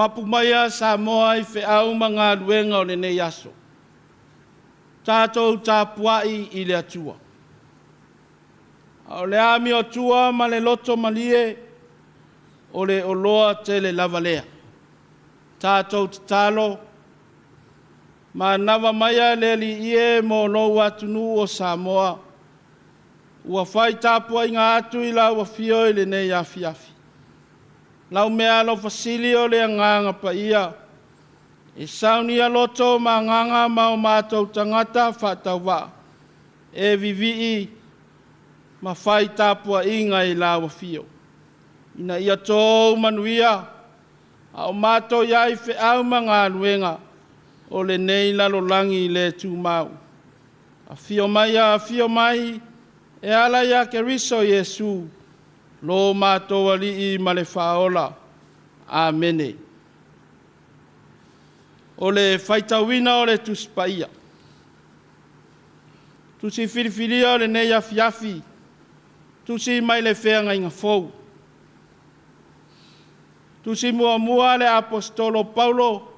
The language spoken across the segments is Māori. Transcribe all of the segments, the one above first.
Mapumaya Samoa I wheau mga luenga o le nei aso. Tātou tāpuai I le atua. O le ami o tua ma le loto malie o le oloa te le lavalea. Tātou talo ma nawa maya le li ie mo no atunu o Samoa. Ua whai tāpua I ngā atu I la ua fio I le nei afi afi. Lau mea lo fasili o le nganga pa ia. E sauni a loto ma nganga ma o mātou tangata whatau wa. E vivii ma whai tāpua inga I la ua fio. Ina ia tō manuia. A o mātou iai wheau ma ngā luenga. O le nei lalo langi le tū mau. A fio mai. E ala ia ke riso Yesu. Lo mātou ali I ma le whaola. Amene. O le whaitawina o le tuspaia. Tusi whiriwhiria o le nei afi afi. Tusi mai le whenga inga fau. Tusi mua le apostolo Paulo.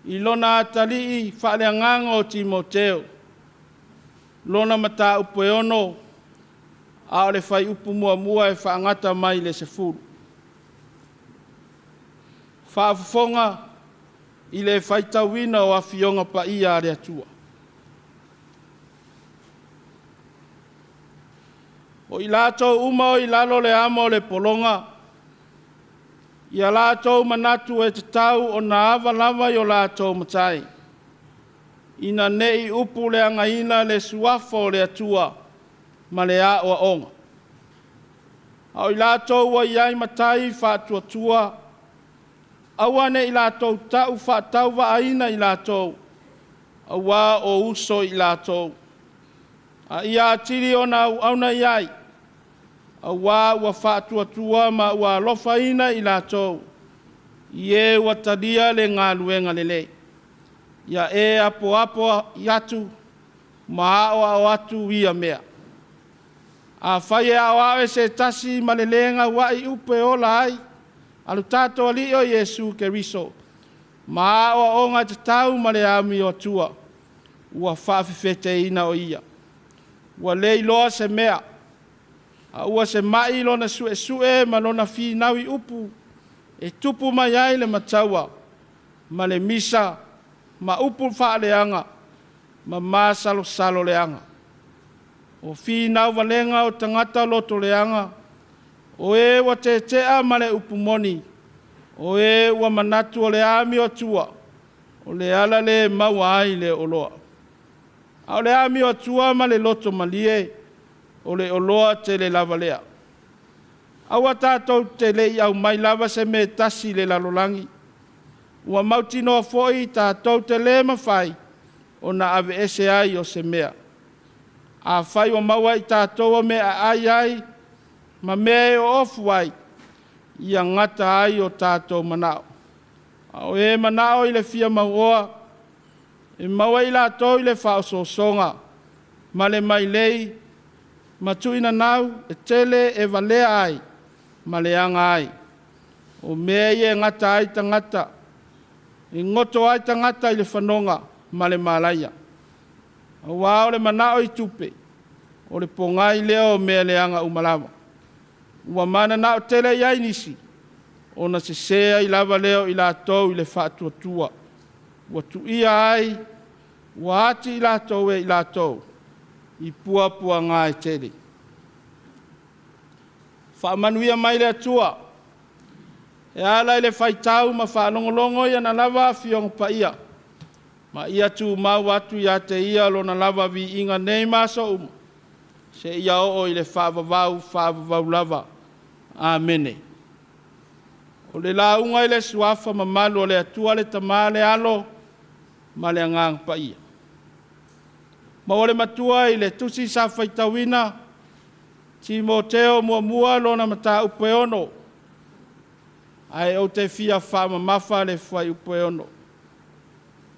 I lona atali whaale nganga o Timoteo. Lona mata upe ono. A o le whai upu mua e whaangata mai le sefuru. Whaafonga I le whaitawina o awhionga pa ia a le atua. O I lātou uma o I lalo le amo le polonga. I a lātou manatu e te tau o na awa lava I o lātou matai. Ina nei upu le angaina le suafo le atua. Ma le a o onga. Au I lātou wa iai matai whātua. Awane I lātou tau whātau wa aina I lātou. Awa o uso I lātou. A ia atiri o na auna iai. Awa ua whātua ma ua lofa ina I lātou. Ie ua tadia le ngā luenga lele. Ia e apo I atu. Ma o atu ia mea. A whaie a wawe se tasi ma le lenga wai upe o lai. Alu tātou ali o Yesu ke riso. Ma o onga te tau ma le ami o tua. Ua whawhiwhete ina o ia. Ua lei loa se mea. A ua se mai lona sue ma lona fi nawi upu. E tupu mai ai le mataua. Ma le misa. Ma upu wha leanga. Ma salo leanga. O fi nau valenga o tangata loto leanga. O e wa te tea ma le upumoni. O e wa manatu o le ami o tua. O le ala le maua ai le oloa. O le ami o tua ma le loto malie. O le oloa te le lavalea. Awa tātou te le iau mai lava se me tasi le lalolangi. Ua mautino a foi tātou te le mawhai. O na ave ese ai o se mea. A whai o maua I tātou me a ai. Ma mea o ofu ai. Ia ngata ai o tātou manao. O e manao I le fia mauoa. E maua I lātou I le whaososonga. Ma le mai lei. Ma tuina nau e tele e valea ai. Ma le anga ai. O mea I e ngata ai tangata. E ngoto ai tangata I le whanonga. Ma le malaya. O wao le manao I tupe. O le pongai leo mea le anga umalawa. Ua mana na o tele iai nisi. O na se sea I lava leo I lātou I le whātua. Ua tu ia ai. Ua ati I lātou e I lātou. I pua ngā e tele. Whaamanuia mai le atua. E ala I le whaitau ma whaanongolongo ia na lava fionga pa ia. Ma ia tu mau atu ia te ia lo na lava vi inga nei maso Se ia o I le whaavavau lava. Amene. O le launga I le suafa ma malu o le atua le tamā le alo. Ma le angang pa ia. Ma o le matua I le tusi sa whaitawina. Timoteo mua lo na mata upe ono. Ai o te fia whaama mafa le whai upe ono.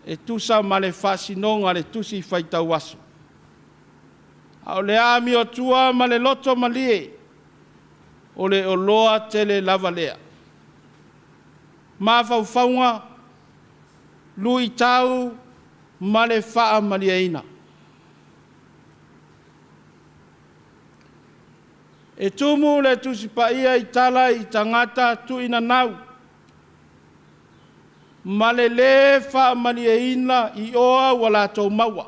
E tusa ma le whasinonga le tusi whaitau aso. A o le ami o tua ma le loto malie. O le oloa tele lavalea. mafaufaunga, lui tau, ma le faa maliaina. E tumu le tusipaia i tala i tangata tu ina nau. Ma le faa maliaina i oa wala tau maua.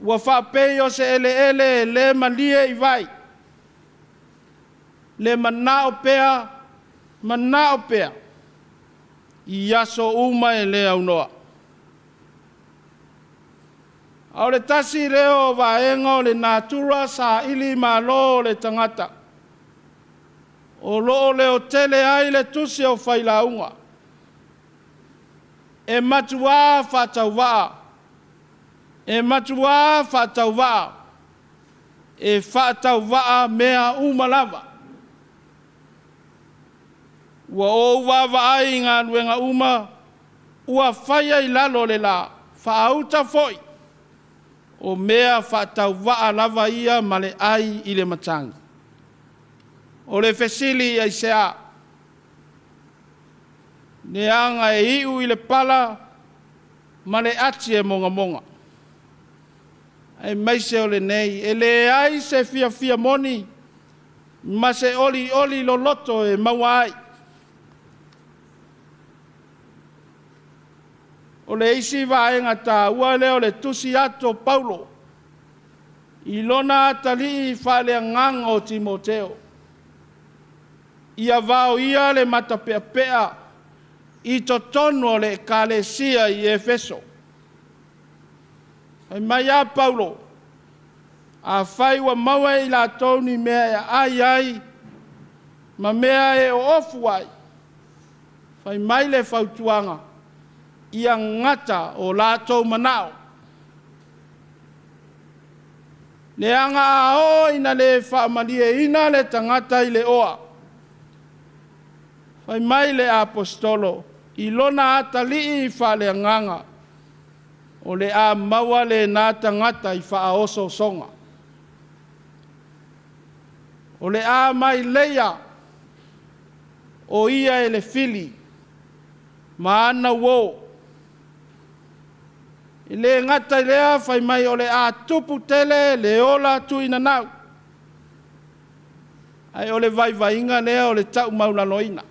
Wa faa peyo se ele le malie i vai. Le manao pea. I aso uma e le au noa. Au le tasi leo vaenga o le natura sa ili malo le tangata. O loo leo tele ai le tusi o whailaunga. E matua whatauwaa. E matua whatauwaa. E whatauwaa mea umalava. Ua o wawa ai ngā luenga uma. Ua whaia i lalo le la. Whaauta foi. O mea whatauwaa lava ia male ai i le matanga. O le fesili ai sea. Ne anga e iu i le pala, ma le ati e monga monga. Ai maise o le nei, e le ai se fia moni, ma se oli lo loto e maua ai. O le isi vaenga ta ua leo le tusi ato Paulo. I lona atali i whale ngang o Timoteo. Ia vau ia le matapea i totono le kalesia i Efeso. Ai mai a Paulo, a whai wa maua i la toni mea ai, ma mea e o ofu ai. Whai mai le whautuanga, ia ngata o la tau manao. Le anga a o ina le whaamalie ina le tangata i le oa. Fai mai le apostolo, i lona atali i whale nganga, o le a maua le nā tangata i wha oso songa. O le a mai leia, o ia e le fili, ma ana wo. I le ngata i lea fai mai o le a tupu tele le ola tu ina nau. Ai o le vai inga lea o le tau maulaloina.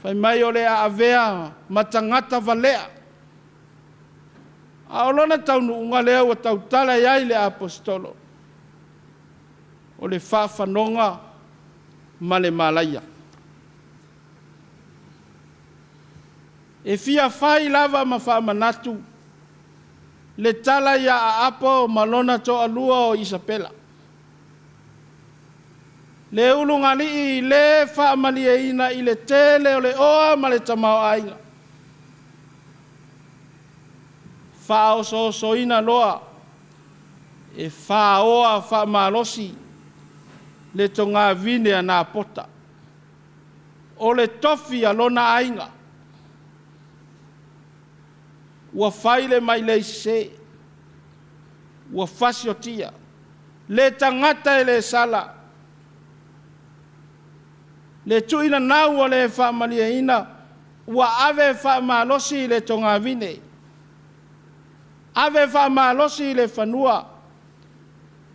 Fai mai o le a avea matangata valea. A olona tau nuunga lea o tau tala iai le apostolo. O le whawhanonga ma le malaia. E fia whai lava ma whamanatu. Le tala ia a apo malona to alua o Isabela. Le ulunga li i le whaamalia ina i le tele o le oa ma le tamao ainga. Whao so ina loa. E whaoa whaamalosi. Le tonga vine a nā pota. O le tofi a lona ainga. Ua whaile mai le se. Ua whasiotia. Le tangata e le sala. Le tuina nau o le whaamalia ina. Ua ave whaamalosi le tonga vine. Ave whaamalosi le whanua.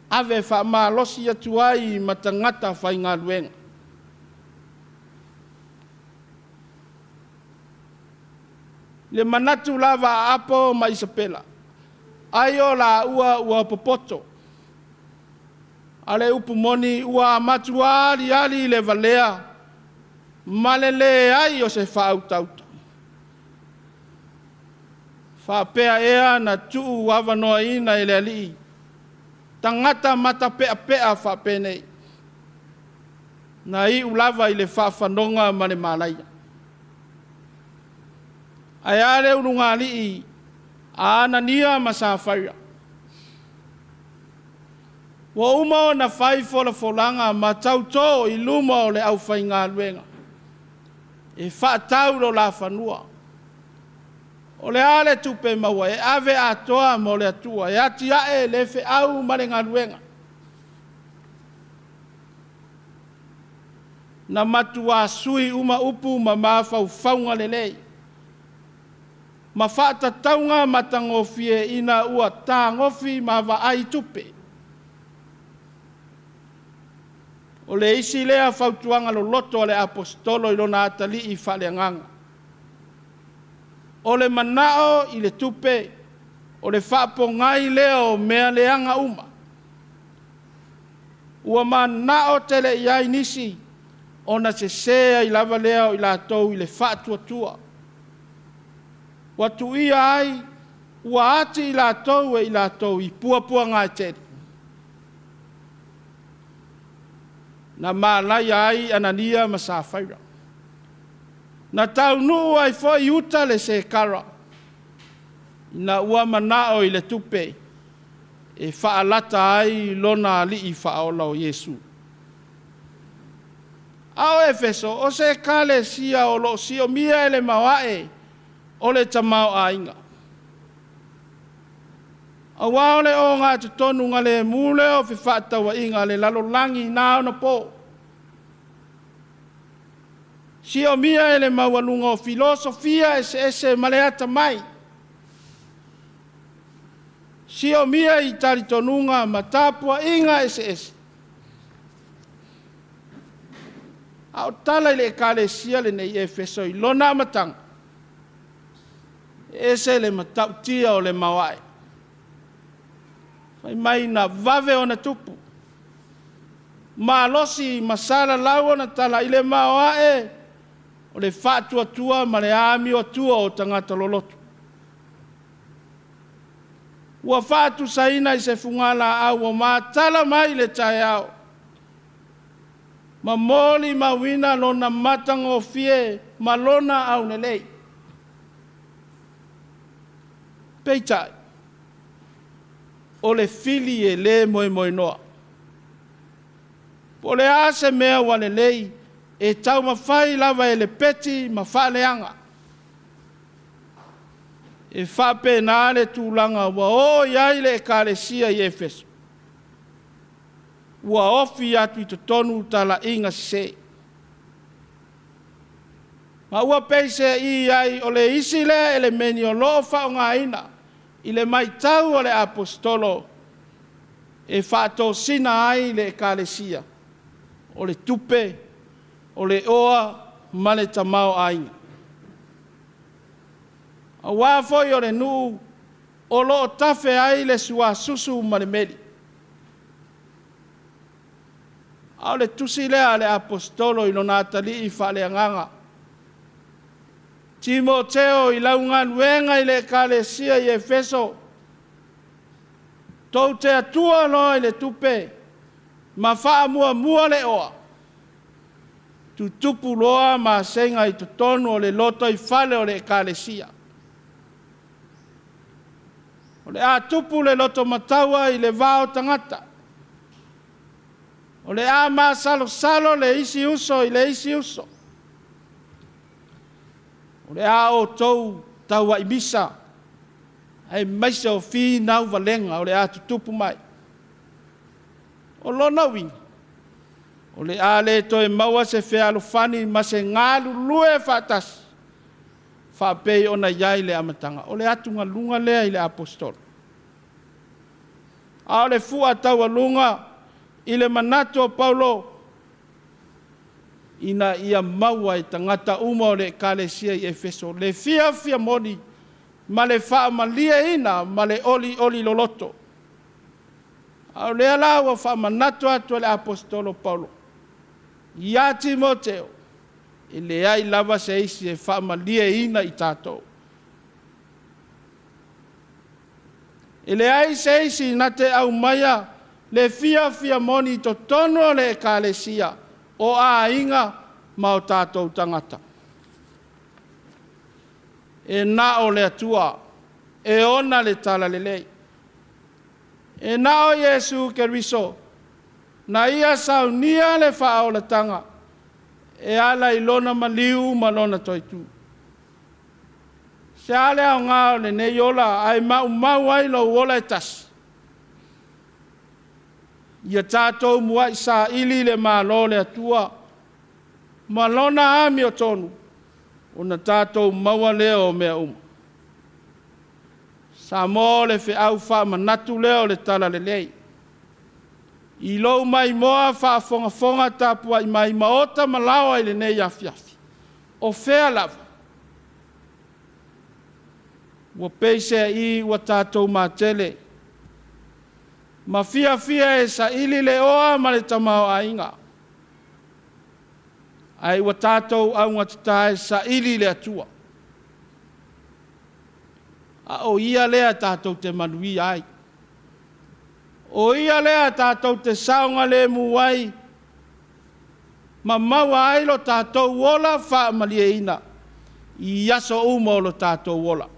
Ave whaamalosi atuai matangata whainga luenga. Le manatu lava apo ma Isabela. Aio la ua popoto. Ale upumoni ua matua ali le valea. Malele ai o se whautauta. Whapea ea na tuu wawanoa ina ele ali. Tangata mata pea whapenei. Na i ulava i le whawhanonga ma le malaia. Ai are urunga li a anania masawhaia. Wa uma na whai folanga ma tauto i luma o le au whainga luenga. E whaatau lo la whanua. O le ale tupe maua e ave atoa mo le atua. E ati ae le fe au ma le ngaluenga. na matua sui uma upu ma mafaufaunga lelei. Ma whaata taunga matangofie ina ua tā ngofi ma wa ai tupe. O le isi lea fautuanga lo loto o le apostolo ilo na atali I whaleanganga. O le manao I le tupe, o le whaapo ngai leo mea leanga uma. Ua manao tele iai nisi, o na se sea I lava leo I la tau I le whaatua tua. Watu ia ai, ua ati I la tau e I la tau I puapua ngai tete. Na malai ai Anania ma Safaira. Na tau nuu ai fo I uta le se kara. Na ua manao I le tupe. E whaalata ai lona li I whaola o Yesu. Ao Efeso, o se kale sia o lo sio mia ele mawae o le tamau a inga. A waole o ngā te tonu ngā le mule o fi whaatawa inga le lalo langi nao na po. Sio mia ele mawalunga o filosofia ese maleata mai. Sio mia I tari tonunga matapua inga ese. Au tala I le kale sia le nei Efeso I lona matanga. Ese le matautia o le mawai. Fai mai na vave o na tupu. Malosi masala lau o na tala I le mawai. O le whaatua tua ma le ami o tua o tangata lolotu. Ua whaatu saina I se fungala au o mātala mai le tae au. Ma moli ma wina lona matango fie ma lona au nelei. Peitai. O le fili e le moe noa. Po le ase mea wane lei. E tau mawhai lava e le peti ma whaaleanga. E whape nā le tūlanga wa o iai le kālesia I Efeso. Ua ofi atu I tonu tala inga se. Ma ua peise I ai o le isi le ele meni o loo whao ngā ina. I le mai tau o le apostolo. E whaato sina ai le kālesia. O le tupe. O le oa ma le tamau ainga. A wāwhoi o le nuu o loo tafe ai le sua susu ma le meri. A le tusi lea le apostolo I lona atali I whaaleanganga. Timoteo I launga nuenga I le kālesia I Efeso. Tau te atua loa I le tupe. Ma wha mua le oa. Tu tupu loa ma senga I tonu o le loto I whale o le kālesia. O le a tupu le loto mataua I le vao tangata. O le a ma salo le isi uso I le isi uso. O le a o tou taua I misa. Ai maise o fi nau valenga o le a tupu mai. O lona winga. O le a le to e maua se fea alufani ma se ngalu lue fatas. Whapei ona iai le amatanga. O le atunga lunga lea I le apostolo. A o le fua taua lunga I le manato o Paulo. Ina ia maua I tangata uma o le kālesia I Efeso. Le fia moni ma le wha malia ina ma le oli loloto. A o le ala wa wha manato atu le apostolo Paulo. Ia Timoteo. I le ai lava se isi e wha malia ina I tātou. I le ai se isi na te au maia le fia moni to tono le kālesia o a inga ma o tātou tangata. E na o le atua, e ona le tala le lei. E na o Yesu Keriso, na ia saunia le wha o le tanga, e ala ilona maliu malona toitu. Se ale au ngā o le nei ola, ai mau ai lo ola e tasi. Ia tātou mua I sa ili le malo le atua, Malona ami o tonu. Ona tātou maua leo o mea uma. Sa mo le fe au wha manatu leo le tala le lei. I lou mai moa wha fonga fonga tāpua i mai maota malawa i le nei afiafi. O fea lava. Wa peise i wa tātou mātele. Ma fia fia e sa ili le oa ma le tamao a inga. Ai wa tātou au ngatitai sa ili le atua. A o ia lea tātou te manui ai. O ia lea tātou te saunga le muai. Ma maua ai lo tātou wola wha malie ina. I aso umo lo tātou wola.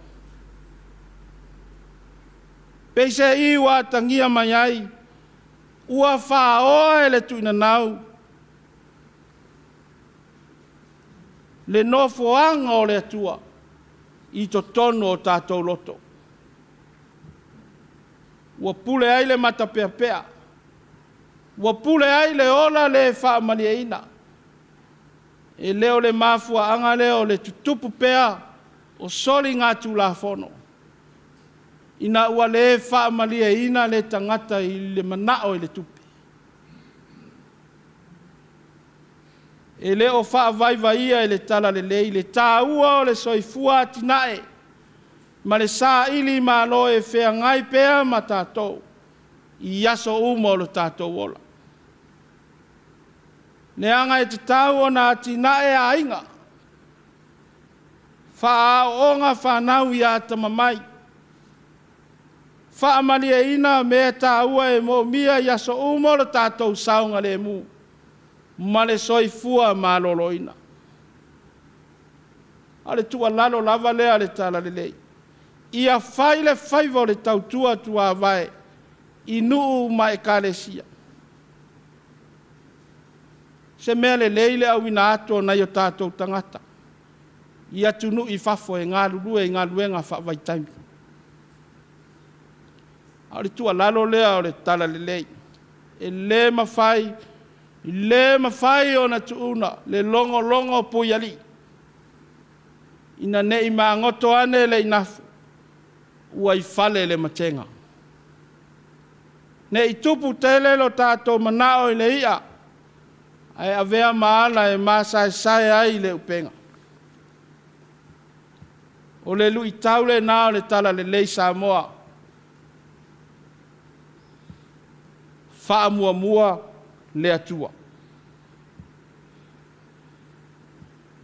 Peise i wa tangia mai ai. Ua wha oa e le tuina nau. Le nofo anga o le atua. I to tono o tātou loto. Ua pule ai le mata pea pea. Ua pule ai le ola le wha malia ina. E leo le mafua anga leo le tutupu pea o soli ngā tūla whono. Ina ua le wha malia ina le tangata i le manao i le tupe. E le o wha vai vai ia i le tala le lei, le tā ua o le soifua tinae. Ma le sā ili ma lo e whea ngai pea ma tātou. I aso umo lo tātou ola. Ne anga e te tau o nā tinae a inga. Wha a onga whanau i a tamamai. Wha amalia ina mea tā ua e mo mia i aso umo lo tātou saunga le mu. Ma le soifua ma loloina. Ale tua lalo lava lea le tala le lei. Ia whai le whaiva o le tautua tua vai. I nuu ma e kālesia. Se mea le leile au ina ato na i o tātou tangata. Ia tunu i whafo e ngā lulue i ngā luenga whawai taimi. Ale tua lalo lea o le tala le lei. E le mawhai. I le mawhai o na tuuna, le longo longo puiali. Ina ne i maa ngoto ane le inafu, ua i fale le matenga. Ne i tupu tele lo tātou manao i le ia, ai avea maana e maa sai ai le upenga. O le lu i taule nao le tala le lei Samoa. Wha mua mua le atua.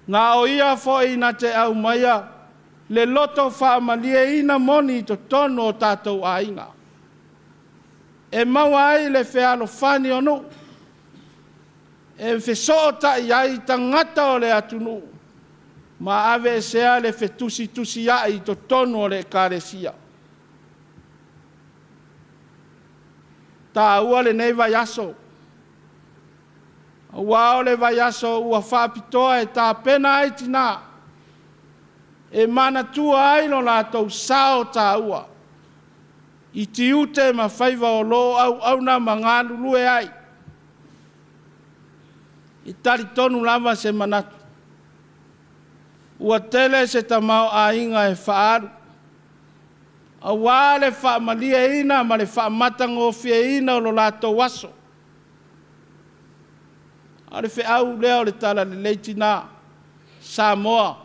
Nā o ia foi na te au maia, le loto wha malie ina moni to tono o tātou a inga. E maua ai le whealo whani onu. E whesota i ai tangata o le atunu. Ma ave e sea le whetusi tusi ai to tono o le kāresia. Tā ua le nei vai aso. Ua o le vai aso ua whapitoa e tā pena ai tina. E mana tua ai no lātou sao tā ua. I ti ute ma whaiva o lo au na ma ngā lulue ai. I tari tonu lama se manatu. Ua tele se tamau a inga e whaaru. A wā le whaamalia ina ma le whaamatango fia ina o lo lātou waso. A le wheau leo le tala le leitina Samoa.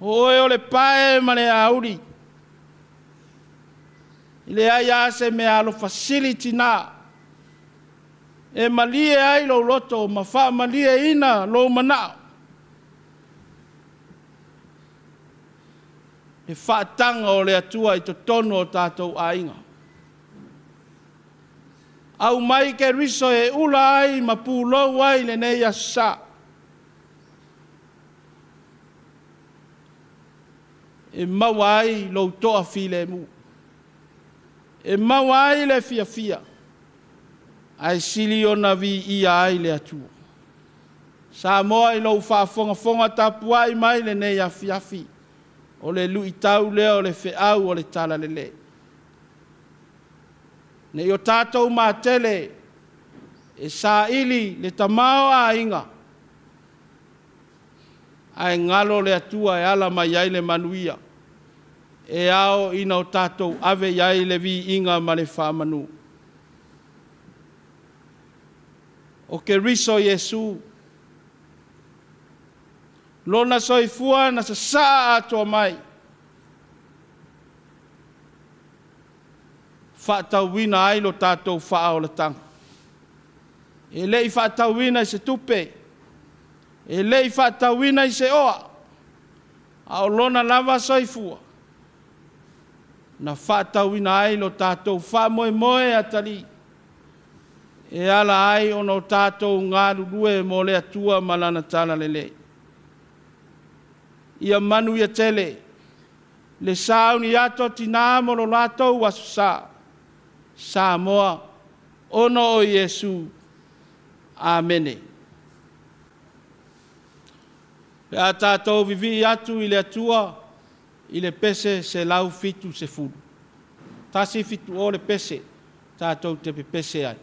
Oe o le pae ma le auri. I le ai ase me alo facility na. E malie ai lo loto ma whaamalia ina lo manao. E whaatanga o le atua i to tono o tātou ainga. Au mai ke riso e ula ai ma pūlou ai le nei asa. E maua ai lo toa file mu. E maua ai le fia fia. Ai sili o na vi ia ai le atua. Samoa i lo whaafonga fonga tapua i mai le nei a fiafi. O le lui tau lea o le wheau o le tala le le. Ne i o tātou mā tele, e sā ili le tamao a inga, ai ngalo le atua e ala mai ai le manuia. E ao ina o tātou ave iai le vi inga ma le whamanu. O ke riso Yesu, lona soifua na sa saa atua mai, whaatauina ai lo tātou wha o le tanga. E lei whaatauina i se tupe, e lei whaatauina i se oa, a o lona lava soifua, na whaatauina ai lo tātou wha moe moe atari, e ala ai ono tātou ngā rurue mo le atua malana tala lele. Ia manu ia tele, le sauni ato tina mo lo latou wasu sa moa, ono o Yesu. Amene. Pe a tātou vivi atu i le atua, i le pese se lau fitu se furu. Tasi fitu o le pese, tātou te pese ai.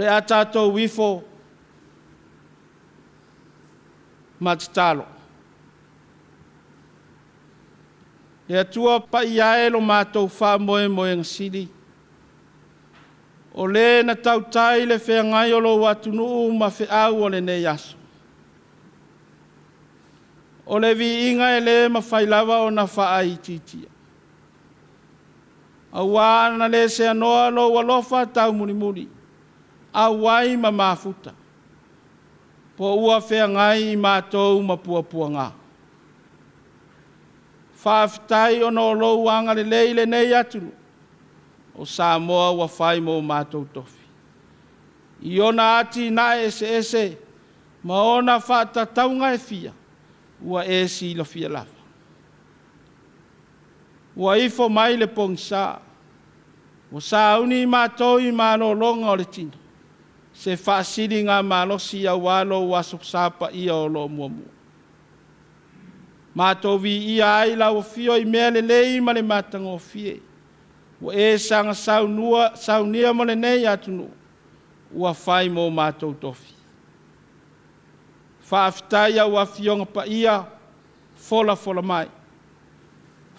le a tātou wifo matatalo. E atua pa ia e lo mātou wha moe moe ngasiri. O le na tau tai le whea ngai o lo watunu ma whe au o le nei aso. O le vi inga e le ma whailawa o na wha ai titia. A wana le se anoa lo walofa tau muni muni. A wai ma mafuta. Po ua whea ngai i mātou ma pua pua ngā. Whaafitai o no lo wanga le leile nei atunu. O Samoa wa whai mo mātou tofi. I ona ati na ese, ma ona whaata taunga e fia. Ua si la fia lafa. Ua ifo mai le pongsa. Ua sauni mātou i mālo longa o le tino. Se whaasiri ngā mālosi a walo waso sapa ia o lo mua mua. Mātou vi ia ai la o fio i mea le lei ma le mātango fie. Ua sanga saunia mo le nei atunu. Ua whai mo mātou tofi. Whaafitai au a fionga pa ia, fola mai.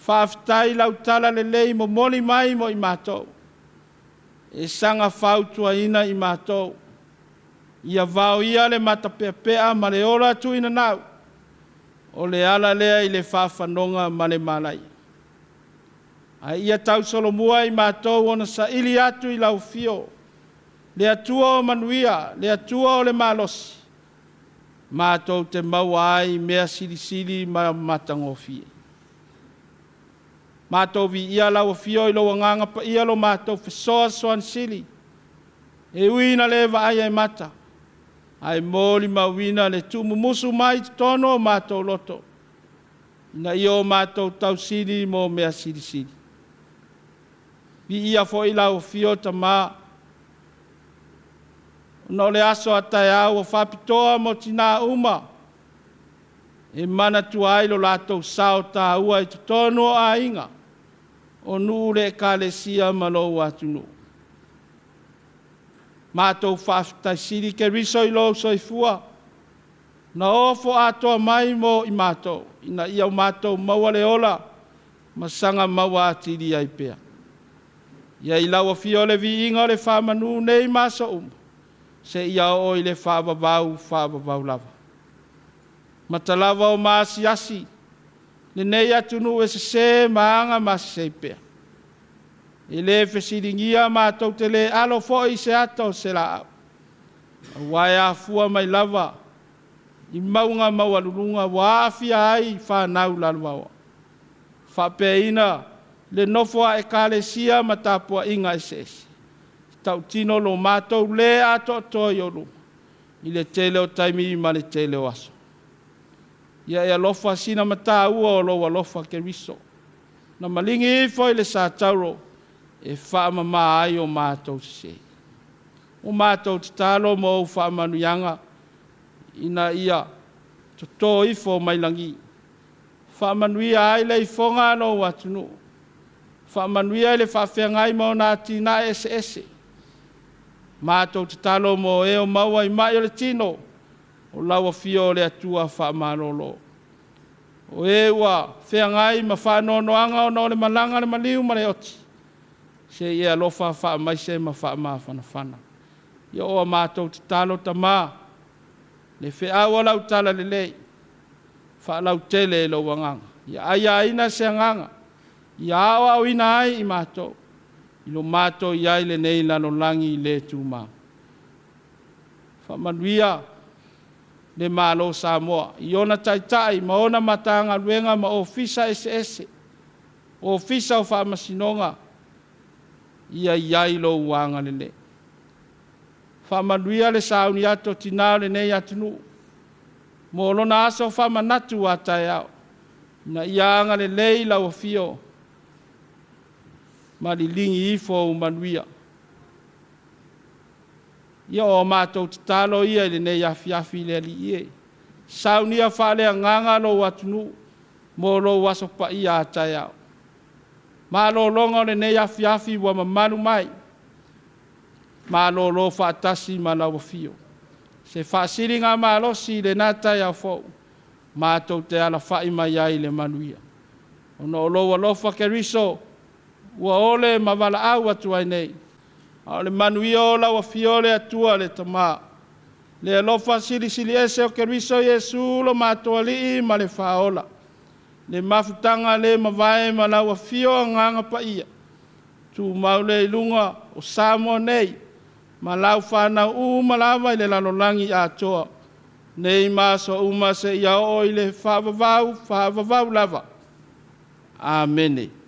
Whaafitai lau tala le lei mo moli mai mo i mātou. E sanga whautua ina i mātou. Ia vau ia le matapea ma le ora tu ina nau. O le ala lea i le whaafanonga ma le malai. Ai ia tau solomua i mātou ona sa ili atu i lau fio. Le atua o manuia, le atua o le malosi. Mātou te maua ai mea sili ma matangofie. Mātou vi ia lau fio i lo nganga pa ia lo mātou fesoa soan sili. E uina le va ai mata. Ai moli mawina le tumu musu mai tono mātou loto. Ina io mātou tau sili mo mea sili. Vi ia fo i lau fio ta maa. No le aso atai au o whapitoa mo tina uma. E mana tuai lo latou sao ta ua i tutono a inga. O nu le kalesia malo watunu. Mātou whaftai siri ke riso i lo soifua. Na ofo atoa mai mo i mātou. Ina ia mātou maua le ola. Masanga maua atiri ai pea. Ia i lau fio le vi inga le whamanu nei masa Se ia o i le whaabavau lava. Matalava o maasiasi. Le nei atunu e se maanga maasisei pea. E le fesiringia mātou te le alo fo i se ato se la au. Wai a fua mai lava. I maunga maualurunga wa afia ai whanau lalwawa. Whapeina le nofoa e kalesia matapua inga esesi. Tau tino lo mātou le ato toi olu. I le tele o taimi ma le tele o aso. Ia e alofa sina mata ua o lo alofa ke riso. Na malingi ifo i le sa tauro. E whaamama ai o mātou se. O mātou te talo mo o whaamanuianga. Ina ia to tō ifo mai langi. Whaamanuia ai le ifonga no watunu. Whaamanuia le whawhengai mo nā tina ese. Mātou te talo mo e o maua i mai o le tino. O laua fio le atua whaamarolo. O e ua whengai ma whanonoanga o no le malanga le maliu ma le oti. Se ia alofa whaamaise ma whaamawhanawhana. Ia oa mātou te talo ta mā. Le whiaua lau tala le lei. Whaalau tele e lo wanganga. Ia aia ina se nganga. Ia awa au ina ai i mātou. I lo mātou i ai le nei lano langi le tūmā. Whamanuia le mālo Samoa. I ona taitai ma ona matanga luenga ma ofisa ese. O ofisa o whamasinonga. Ia iai lo uanga le le. Whamanuia le sauni ato tinao le nei atunu. Mo lona aso whamanatu atai au. Na ianga le lei lau fio. Malilingi ifo umanuia. Ia o mātou te talo ia le nei afi le ali ie. Saunia whale a nganga lo atunu. Mo lo waso pa ia atai au. Malo longa le nei afi wa mamanu mai. malolo faatasi ma lauafio se faasiliga malosi lenā taia fo'u matou te alafa'i mai ai le manuia ona o lou alofa keriso ua ole ma vala'au atu ai nei a o le manuia o lauafio le atua le tamā le alofa silisili ese o keriso iesu lo matou ali'i ma le fāola le mafutaga le mavae ma lauafio agaga pa'ia tumau le iluga o sa mo nei ma lau whanau ma lava i le lalolagi atoa nei maso uma se ia o i le whaavavau lava. Amene.